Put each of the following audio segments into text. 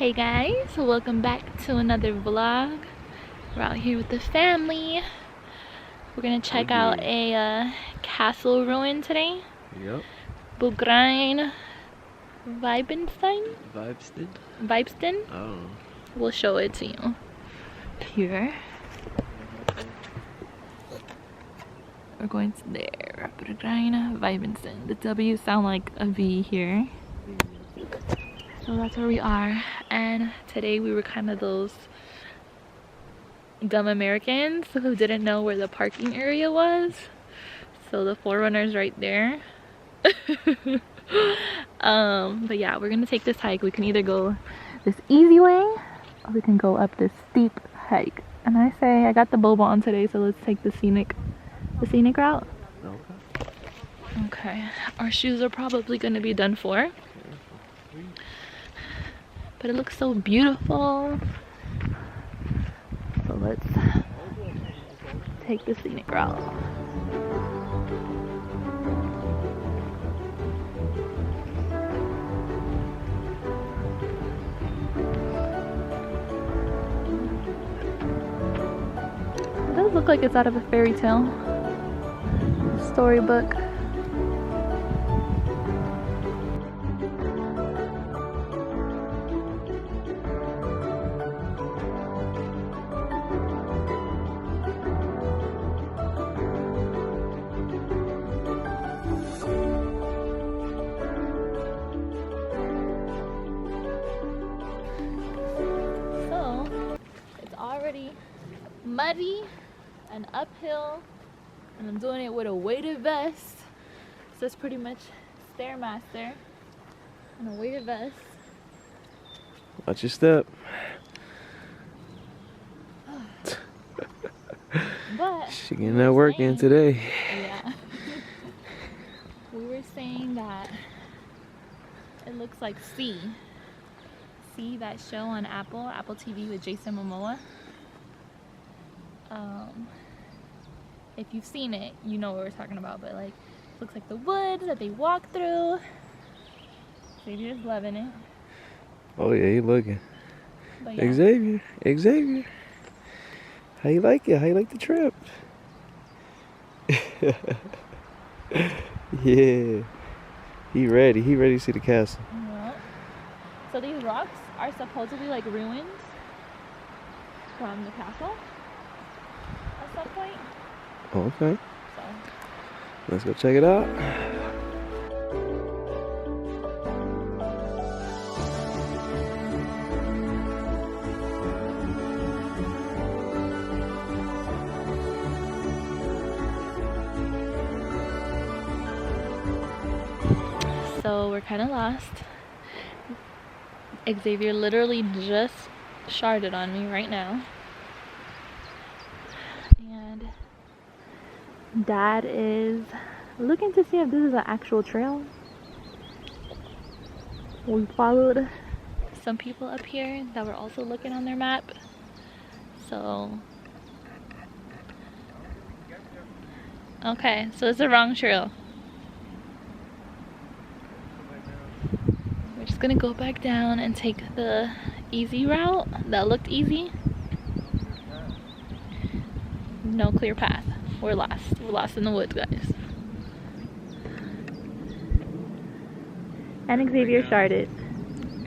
Hey guys, welcome back to another vlog. We're out here with the family. We're gonna check out a castle ruin today. Yep. Burgruine Weißenstein? Weißenstein? Oh. We'll show it to you here. We're going to there. Burgruine Weißenstein. The W sound like a V here. So that's where we are, and today we were kind of those dumb Americans who didn't know where the parking area was. So the Forerunner's right there. But yeah, we're gonna take this hike. We can either go this easy way or we can go up this steep hike. And I say I got the boba on today, so let's take the scenic route. Okay, our shoes are probably gonna be done for. But it looks so beautiful. So let's take the scenic route. It does look like it's out of a fairy tale. Storybook. Muddy and uphill, and I'm doing it with a weighted vest, so it's pretty much Stairmaster and a weighted vest. Watch your step. But she getting that work in today. Yeah. We were saying that it looks like See that show on Apple TV with Jason Momoa. If you've seen it, you know what we're talking about, but like, looks like the woods that they walk through. Xavier's loving it. Oh yeah, he looking. Yeah. Xavier. How you like it? How you like the trip? Yeah. He ready to see the castle. Yeah. So these rocks are supposedly like ruins from the castle at some point. Oh, okay. So let's go check it out. So we're kind of lost. Xavier literally just sharded on me right now. And Dad is looking to see if this is an actual trail. We followed some people up here that were also looking on their map. So okay, so it's the wrong trail. We're just gonna go back down and take the easy route that looked easy. No clear path. We're lost. We're lost in the woods, guys. And Xavier sharded.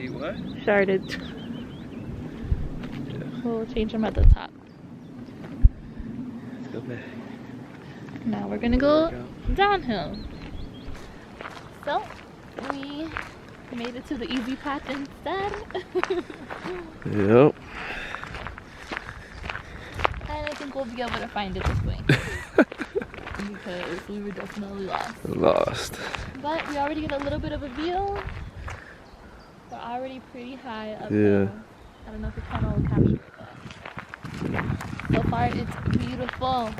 He what? Sharded. Yeah. We'll change him at the top. Let's go back. Now we're gonna go downhill. So we made it to the easy path instead. Yep. And I think we'll be able to find it this way. Because we were definitely lost. But we already get a little bit of a view. We're already pretty high up there. I don't know if the camera will capture it, but so far it's beautiful.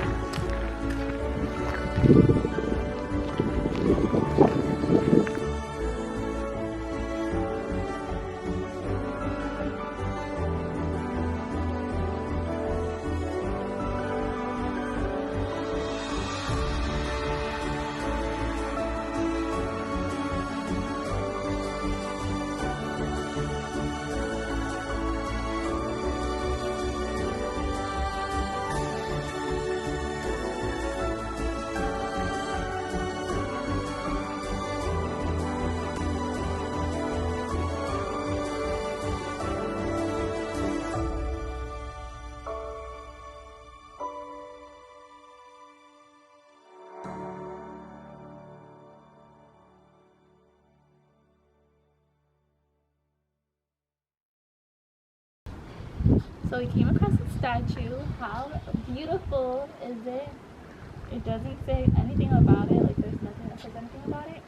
So we came across a statue. How beautiful is it? It doesn't say anything about it. Like, there's nothing that says anything about it.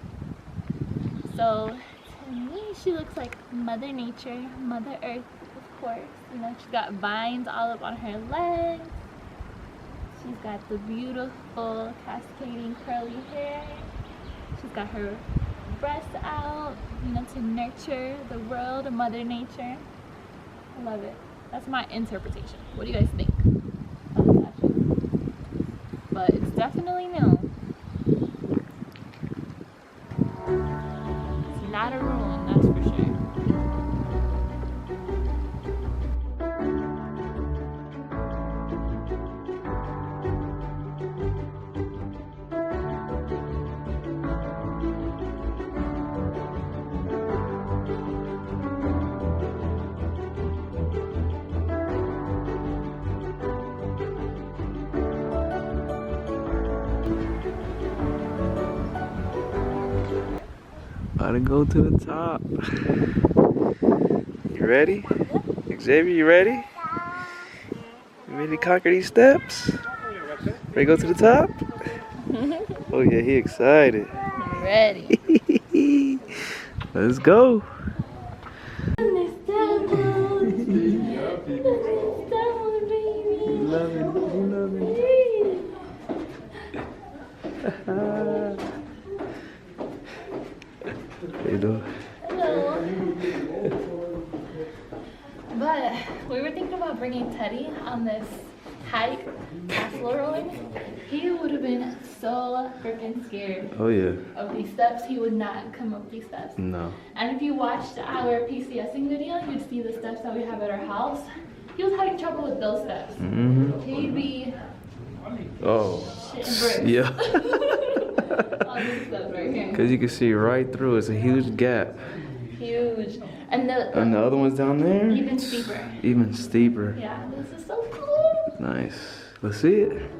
So to me, she looks like Mother Nature, Mother Earth, of course. You know, she's got vines all up on her legs. She's got the beautiful cascading curly hair. She's got her breasts out, you know, to nurture the world of Mother Nature. I love it. That's my interpretation. What do you guys think of the statue? But it's definitely new. It's not a ruin, that's for sure. About to go to the top. You ready? Xavier, you ready? You ready to conquer these steps? Ready to go to the top? Oh yeah, he excited. I'm ready. Let's go. But we were thinking about bringing Teddy on this hike past Ruin. He would have been so freaking scared Oh yeah. of these steps. He would not come up these steps. No. And if you watched our PCSing video, you'd see the steps that we have at our house. He was having trouble with those steps. Mm-hmm. He'd be Oh. shitting bricks. Yeah. On these steps right here. Because you can see right through. It's a huge gap. Huge. And the other one's down there? even steeper. Even steeper. Yeah, this is so cool. Nice. Let's see it.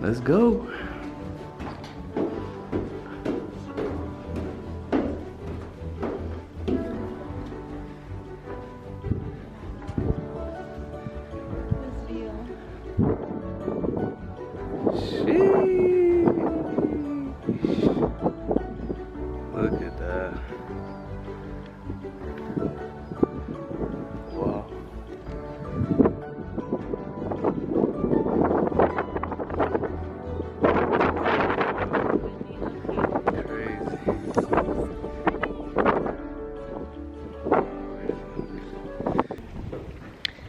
Let's go. This view. Sheesh. Look at that. Wow.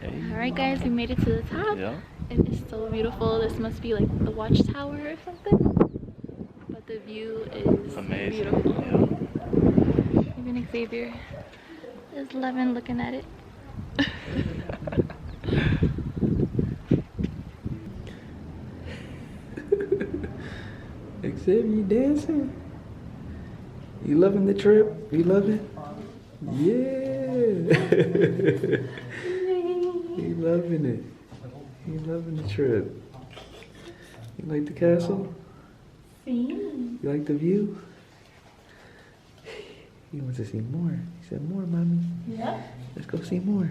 Alright guys, we made it to the top. Yeah. It is so beautiful. This must be like the watchtower or something. But the view is Amazing. beautiful. Yeah. Even Xavier is loving looking at it. Xavier, you dancing? You loving the trip? You love it? Yeah. He loving it. He loving the trip. You like the castle? You like the view? He wants to see more. He said, more, mommy. Yeah. Let's go see more.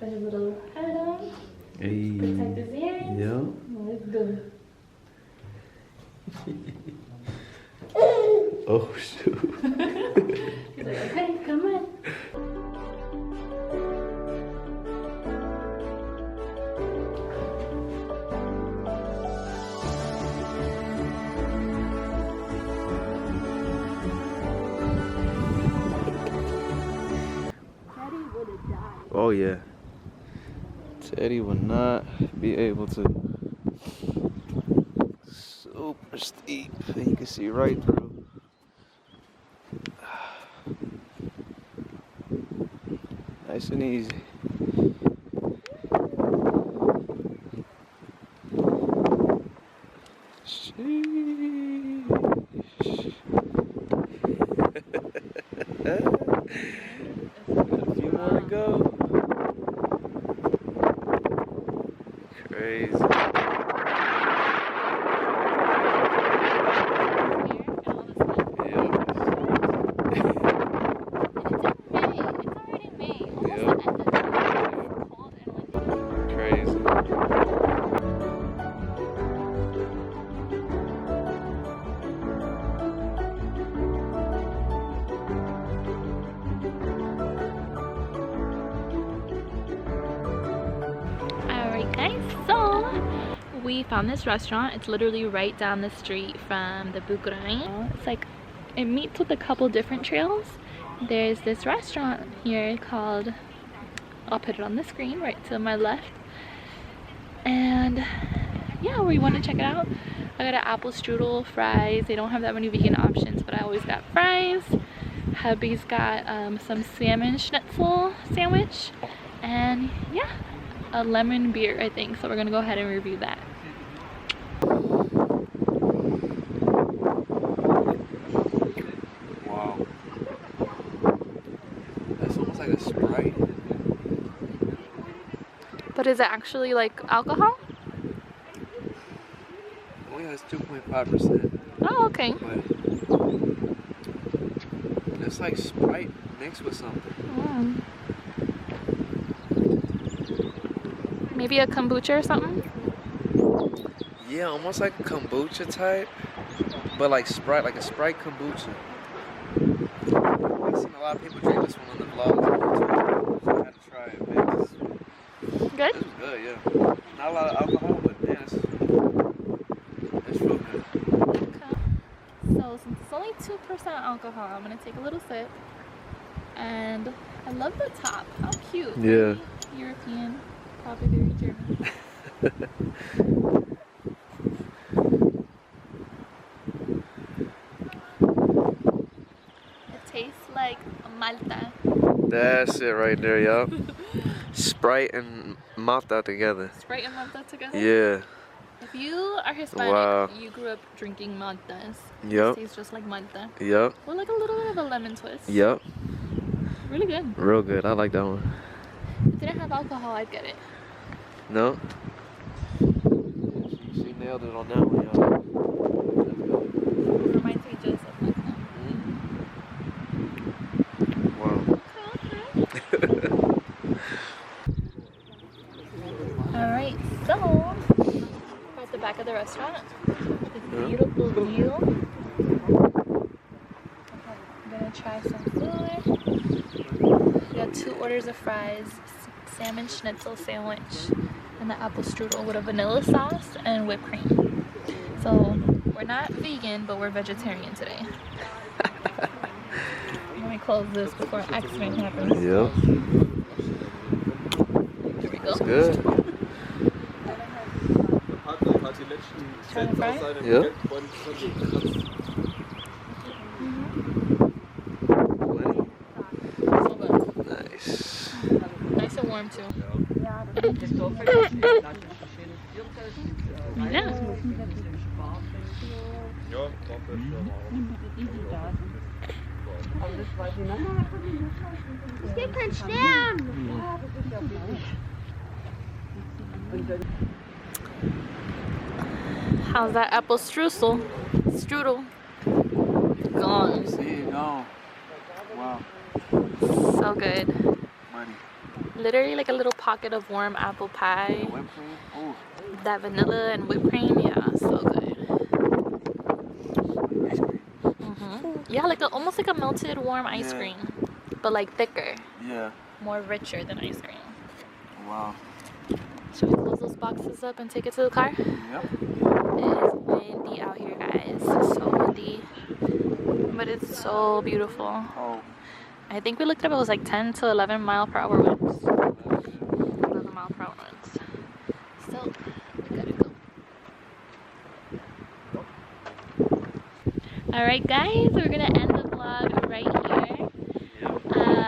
Put his little hat on. Hey. Protect his ears. Yeah. Let's go. Oh, shoot. He's like, okay, come on. Teddy would have died. Oh, yeah. Teddy will not be able to. Super steep. And you can see right through. Nice and easy. Sheesh. A few more to go. Crazy. we found this restaurant. It's literally right down the street from the Burgruine. It's like it meets with a couple different trails. There's this restaurant here called, I'll put it on the screen right to my left, and yeah, we want to check it out. I got an apple strudel, fries. They don't have that many vegan options, but I always got fries. Hubby's got some salmon schnitzel sandwich, and yeah, a lemon beer, I think. So we're gonna go ahead and review that. Wow. That's almost like a Sprite. But is it actually like alcohol? It only has 2.5%. Oh, okay. But it's like Sprite mixed with something. Maybe a kombucha or something? Yeah, almost like a kombucha type, but like Sprite, like a Sprite kombucha. I've seen a lot of people drink this one on the vlog, so I had to try it. Man, Good? it's good, yeah. Not a lot of alcohol, but man, it's real good. Okay. So since it's only 2% alcohol, I'm gonna take a little sip. And I love the top. How cute. Yeah. Very European, probably very German. It tastes like Malta. That's it right there, yup. Sprite and Malta together. Sprite and Malta together? Yeah. If you are Hispanic, Wow. you grew up drinking Maltas. Yup. It tastes just like Malta. Yup. With like a little bit of a lemon twist. Yup. Really good. Real good. I like that one. If it didn't have alcohol, I'd get it. No? She nailed it on that one, y'all. It reminds me just of Malta. Wow. Alright, so we're at the back of the restaurant. This beautiful view. I'm gonna try some food. We got 2 orders of fries, salmon schnitzel sandwich, and the apple strudel with a vanilla sauce and whipped cream. So we're not vegan, but we're vegetarian today. Let me close this before an accident happens. Yep. Here we go. It's good. Try the fry? Yep. So good. Nice. Nice and warm too. Yeah. Ich geb keinen Stern. How's that apple strudel? Gone. See it gone. Wow. So good. Money. Literally like a little pocket of warm apple pie. Whipped cream. Ooh. That vanilla and whipped cream, yeah, so good. Ice cream. Yeah, like almost like a melted warm ice Yeah. cream, but like thicker, Yeah. more richer than ice cream. Wow. Should we close those boxes up and take it to the car? Yep. It is windy out here, guys. So windy, but it's so beautiful. Oh. I think we looked up, it was like 10 to 11 mile per hour winds. 11 mile per hour winds. So, we gotta go. Alright guys, we're gonna end the vlog right here.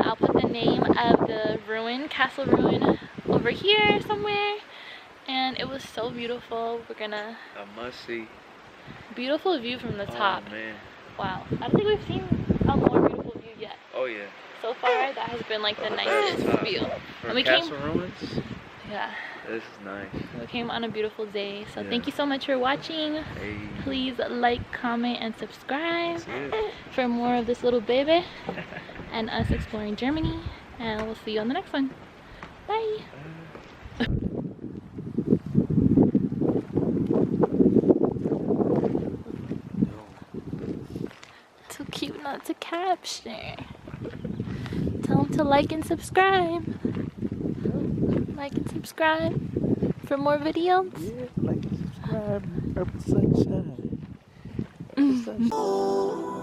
I'll put the name of the ruin, castle ruin, over here somewhere. And it was so beautiful. We're gonna... A must see. Beautiful view from the top. Oh, man. Wow. I don't think we've seen a more beautiful view yet. Oh, yeah. So far, that has been like the nicest top. view. For And we Castle Ruins, Yeah. this is nice. We came on a beautiful day. So Yeah. thank you so much for watching. Hey. Please like, comment, and subscribe That's it. for more of this little baby and us exploring Germany. And we'll see you on the next one. Bye. Too cute not to capture. Tell them to like and subscribe. Like and subscribe for more videos. Yeah, like Purple sunshine. Purple sunshine.